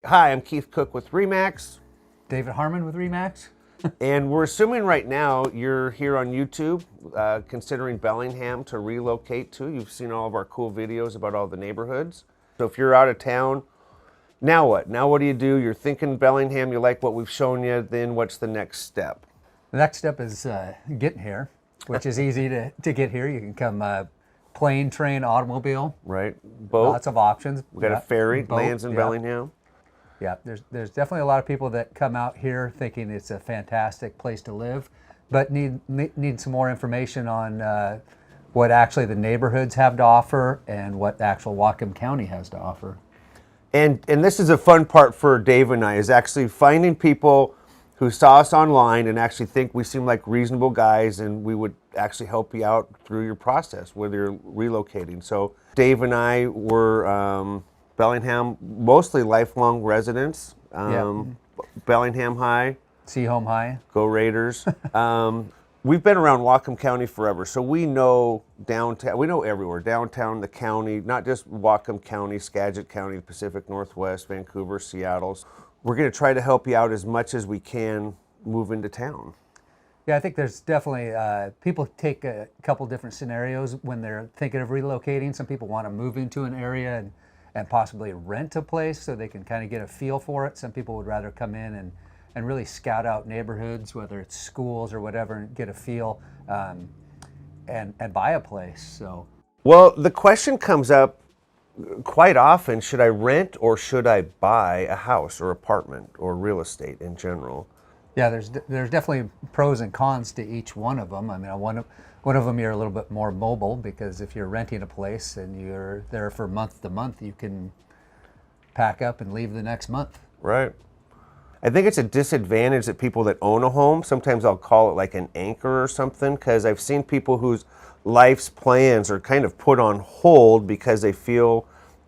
Hi, I'm Keith Cook with RE/MAX. David Harmon with RE/MAX. And we're assuming right now you're here on YouTube, considering Bellingham to relocate to. You've seen all of our cool videos about all the neighborhoods. So if you're out of town, now what? Now what do? You're thinking Bellingham, you like what we've shown you, then what's the next step? The next step is getting here, which is easy to get here. You can come plane, train, automobile. Right, boat. Lots of options. We got a ferry, boat, lands in Bellingham. Yeah, there's definitely a lot of people that come out here thinking it's a fantastic place to live, but need some more information on what actually the neighborhoods have to offer and what actual Whatcom County has to offer. And this is a fun part for Dave and I, is actually finding people who saw us online and actually think we seem like reasonable guys and we would actually help you out through your process, whether you're relocating. So Dave and I were Bellingham, mostly lifelong residents. Bellingham High. See Home High. Go Raiders. We've been around Whatcom County forever, so we know downtown. We know everywhere, downtown, the county, not just Whatcom County, Skagit County, the Pacific Northwest, Vancouver, Seattle. We're going to try to help you out as much as we can move into town. Yeah, I think there's definitely, people take a couple different scenarios when they're thinking of relocating. Some people want to move into an area and possibly rent a place so they can kind of get a feel for it. Some people would rather come in and really scout out neighborhoods, whether it's schools or whatever, and get a feel and buy a place. So, well, the question comes up quite often, should I rent or should I buy a house or apartment or real estate in general? Yeah, there's definitely pros and cons to each one of them. I mean, one of them you're a little bit more mobile, because if you're renting a place and you're there for month to month, you can pack up and leave the next month. Right. I think it's a disadvantage that people that own a home, sometimes I'll call it like an anchor or something, because I've seen people whose life's plans are kind of put on hold because they feel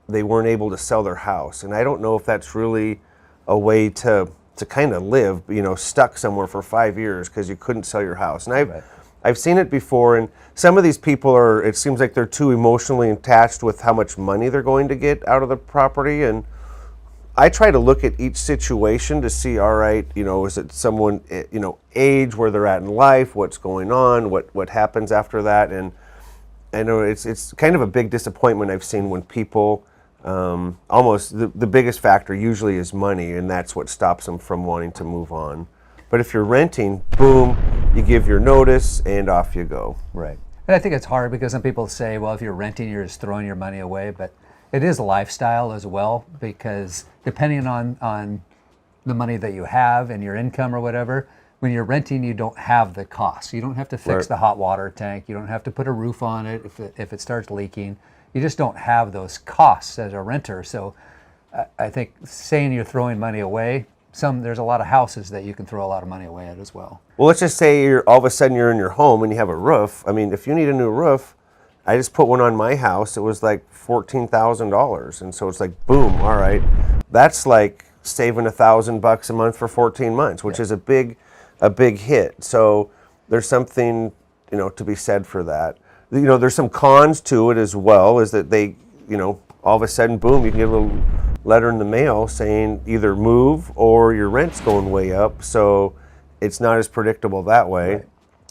they weren't able to sell their house. And I don't know if that's really a way to kind of live, stuck somewhere for 5 years because you couldn't sell your house. And I've seen it before, and some of these people it seems like they're too emotionally attached with how much money they're going to get out of the property. And I try to look at each situation to see, all right, is it someone, age, where they're at in life, what's going on, what happens after that. And I know it's kind of a big disappointment I've seen when people, almost the biggest factor usually is money, and that's what stops them from wanting to move on. But if you're renting, boom, you give your notice and off you go. Right. And I think it's hard because some people say, well, if you're renting, you're just throwing your money away. But it is a lifestyle as well, because depending on the money that you have and your income or whatever, when you're renting, you don't have the costs. You don't have to fix the hot water tank. You don't have to put a roof on it if it starts leaking. You just don't have those costs as a renter. So I think saying you're throwing money away, there's a lot of houses that you can throw a lot of money away at as well. Well, let's just say all of a sudden you're in your home and you have a roof. I mean, if you need a new roof, I just put one on my house. It was like $14,000. And so it's like, boom, all right. That's like saving $1,000 a month for 14 months, which is a big hit. So there's something, to be said for that. There's some cons to it as well, is that they, all of a sudden, boom, you can get a little letter in the mail saying either move or your rent's going way up. So it's not as predictable that way. Right.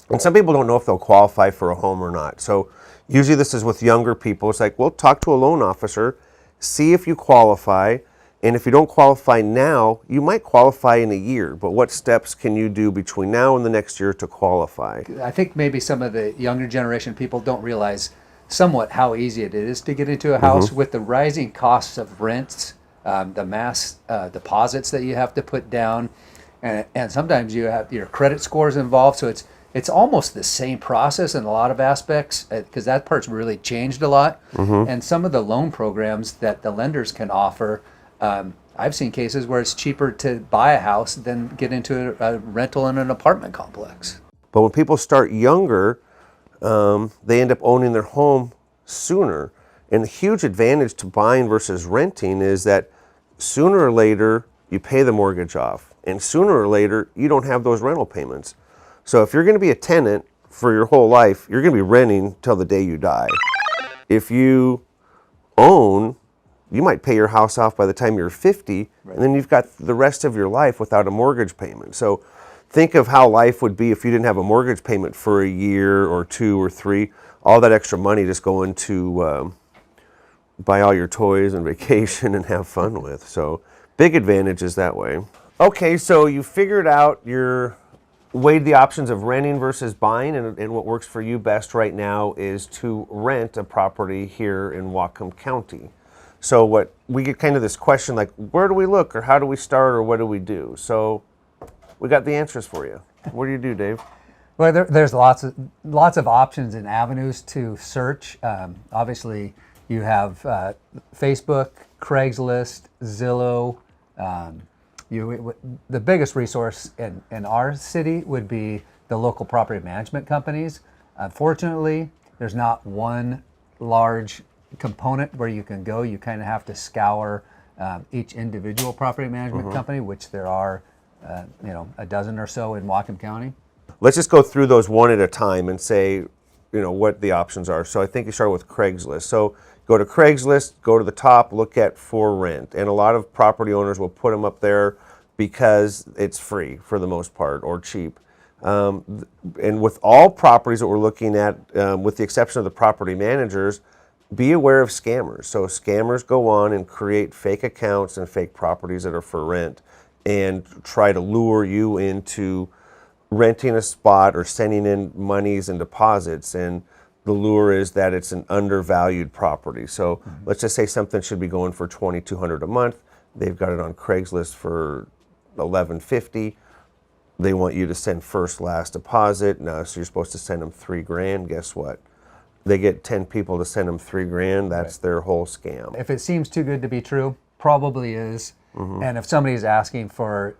And some people don't know if they'll qualify for a home or not. So usually this is with younger people. It's like, well, talk to a loan officer, see if you qualify. And if you don't qualify now, you might qualify in a year. But what steps can you do between now and the next year to qualify? I think maybe some of the younger generation people don't realize somewhat how easy it is to get into a house with the rising costs of rents, the mass deposits that you have to put down, and sometimes you have your credit scores involved. So it's almost the same process in a lot of aspects, because that part's really changed a lot. And some of the loan programs that the lenders can offer, I've seen cases where it's cheaper to buy a house than get into a rental in an apartment complex. But when people start younger, they end up owning their home sooner. And the huge advantage to buying versus renting is that sooner or later you pay the mortgage off, and sooner or later you don't have those rental payments. So if you're going to be a tenant for your whole life, you're going to be renting till the day you die. If you own, you might pay your house off by the time you're 50, Right. and then you've got the rest of your life without a mortgage payment. So think of how life would be if you didn't have a mortgage payment for a year or 2 or 3. All that extra money just going to buy all your toys and vacation and have fun with. So big advantages that way. Okay, so you figured out weighed the options of renting versus buying, and what works for you best right now is to rent a property here in Whatcom County. So what we get kind of this question like, where do we look, or how do we start, or what do we do? So we got the answers for you. What do you do, Dave? Well, there's lots of options and avenues to search. Obviously, you have Facebook, Craigslist, Zillow. The biggest resource in our city would be the local property management companies. Unfortunately, there's not one large component where you can go. You kind of have to scour each individual property management company, which there are a dozen or so in Whatcom County. Let's just go through those one at a time and say, what the options are. So I think you start with Craigslist. So go to Craigslist, go to the top, look at for rent. And a lot of property owners will put them up there because it's free for the most part, or cheap. And with all properties that we're looking at, with the exception of the property managers, be aware of scammers. So scammers go on and create fake accounts and fake properties that are for rent and try to lure you into renting a spot or sending in monies and deposits. And the lure is that it's an undervalued property. So let's just say something should be going for $2,200 a month. They've got it on Craigslist for $1,150. They want you to send first last deposit. Now, so you're supposed to send them $3,000. Guess what? They get 10 people to send them $3,000. That's Right. their whole scam. If it seems too good to be true, probably is. And if somebody's asking for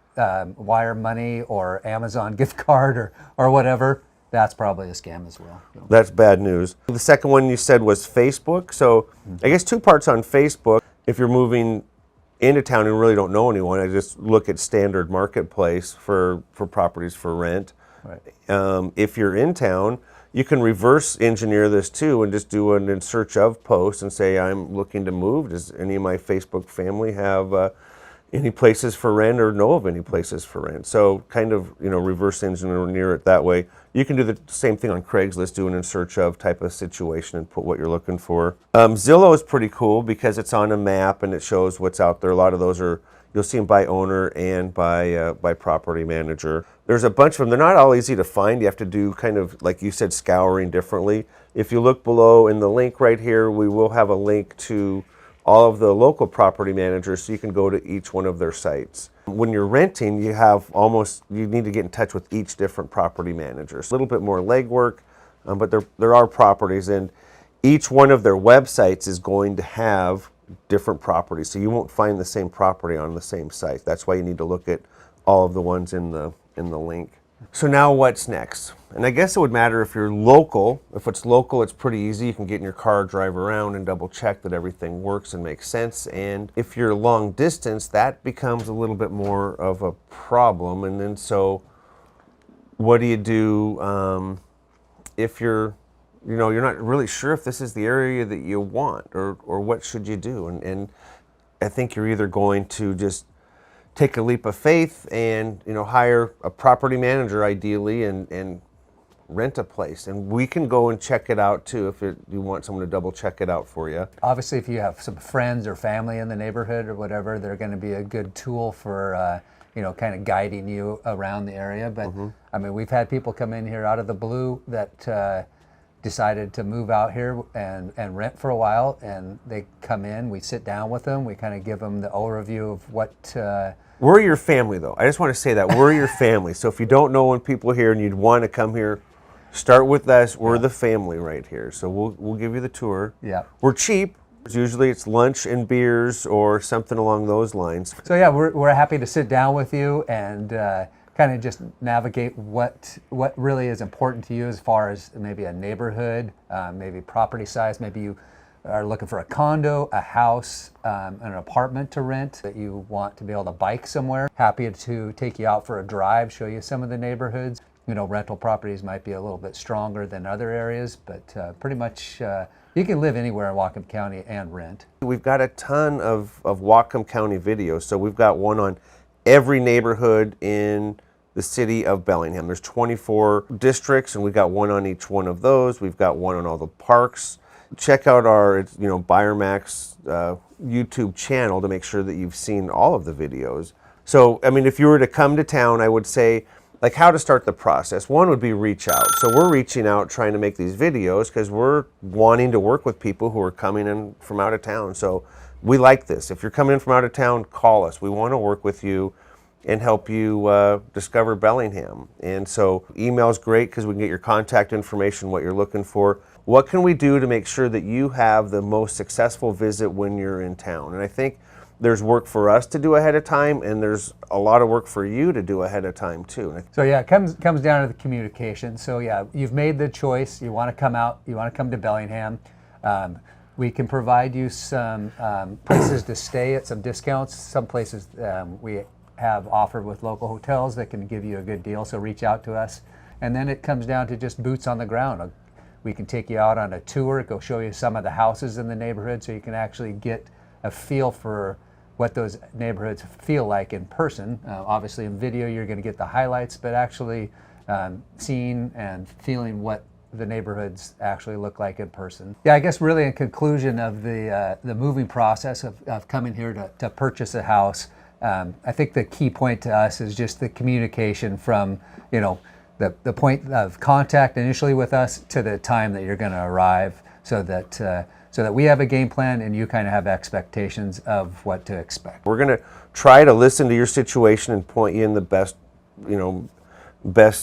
wire money or Amazon gift card or whatever, that's probably a scam as well. So. That's bad news. The second one you said was Facebook. So I guess 2 parts on Facebook. If you're moving into town and really don't know anyone, I just look at standard marketplace for properties for rent. Right. If you're in town, you can reverse engineer this too and just do an in search of post and say, I'm looking to move. Does any of my Facebook family have any places for rent or know of any places for rent? So kind of, reverse engineer it that way. You can do the same thing on Craigslist, do an in search of type of situation and put what you're looking for. Zillow is pretty cool because it's on a map and it shows what's out there. A lot of those you'll see them by owner and by property manager. There's a bunch of them. They're not all easy to find. You have to do kind of, like you said, scouring differently. If you look below in the link right here, we will have a link to all of the local property managers, so you can go to each one of their sites. When you're renting, you need to get in touch with each different property manager. A little bit more legwork, but there are properties, and each one of their websites is going to have different properties, so you won't find the same property on the same site. That's why you need to look at all of the ones in the link. So now what's next? And I guess it would matter if you're local. If it's local, it's pretty easy. You can get in your car, drive around, and double check that everything works and makes sense. And if you're long distance, that becomes a little bit more of a problem. And then so what do you do if you're not really sure if this is the area that you want, or what should you do? And I think you're either going to just take a leap of faith and hire a property manager ideally and rent a place, and we can go and check it out too if you want someone to double check it out for you. Obviously, if you have some friends or family in the neighborhood or whatever, they're going to be a good tool for kind of guiding you around the area. But I mean, we've had people come in here out of the blue that decided to move out here and rent for a while, and they come in, we sit down with them, we kind of give them the overview of what we're your family, though. I just want to say that we're your family. So if you don't know when people here and you'd want to come here, start with us. We're the family right here. So we'll give you the tour. Yeah. We're cheap. Usually it's lunch and beers or something along those lines. So yeah, we're happy to sit down with you and kind of just navigate what really is important to you as far as maybe a neighborhood, maybe property size, maybe you are looking for a condo, a house, an apartment to rent that you want to be able to bike somewhere. Happy to take you out for a drive, show you some of the neighborhoods. rental properties might be a little bit stronger than other areas, but pretty much you can live anywhere in Whatcom County and rent. We've got a ton of Whatcom County videos. So we've got one on every neighborhood in the city of Bellingham. There's 24 districts, and we've got one on each one of those. We've got one on all the parks. Check out our BmR&x YouTube channel to make sure that you've seen all of the videos. So, I mean, if you were to come to town, I would say, like, how to start the process. One would be reach out. So we're reaching out, trying to make these videos because we're wanting to work with people who are coming in from out of town. So we like this. If you're coming in from out of town, call us. We want to work with you and help you discover Bellingham. And so email is great because we can get your contact information, what you're looking for. What can we do to make sure that you have the most successful visit when you're in town? And I think there's work for us to do ahead of time, and there's a lot of work for you to do ahead of time too. So yeah, it comes down to the communication. So yeah, you've made the choice. You want to come out. You want to come to Bellingham. We can provide you some places to stay at some discounts. Some places we have offered with local hotels that can give you a good deal. So reach out to us. And then it comes down to just boots on the ground. We can take you out on a tour, go show you some of the houses in the neighborhood so you can actually get a feel for what those neighborhoods feel like in person. Obviously in video you're going to get the highlights, but actually seeing and feeling what the neighborhoods actually look like in person. Yeah, I guess really in conclusion of the moving process of coming here to purchase a house, I think the key point to us is just the communication from the point of contact initially with us to the time that you're going to arrive, so that we have a game plan and you kind of have expectations of what to expect. We're going to try to listen to your situation and point you in the best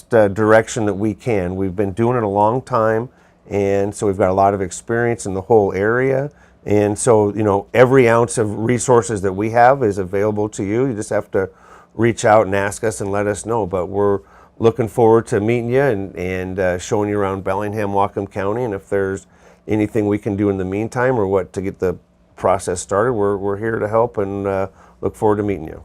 direction that we can. We've been doing it a long time, and so we've got a lot of experience in the whole area. And so, every ounce of resources that we have is available to you. You just have to reach out and ask us and let us know. But we're looking forward to meeting you and showing you around Bellingham, Whatcom County. And if there's anything we can do in the meantime or what to get the process started, we're here to help and look forward to meeting you.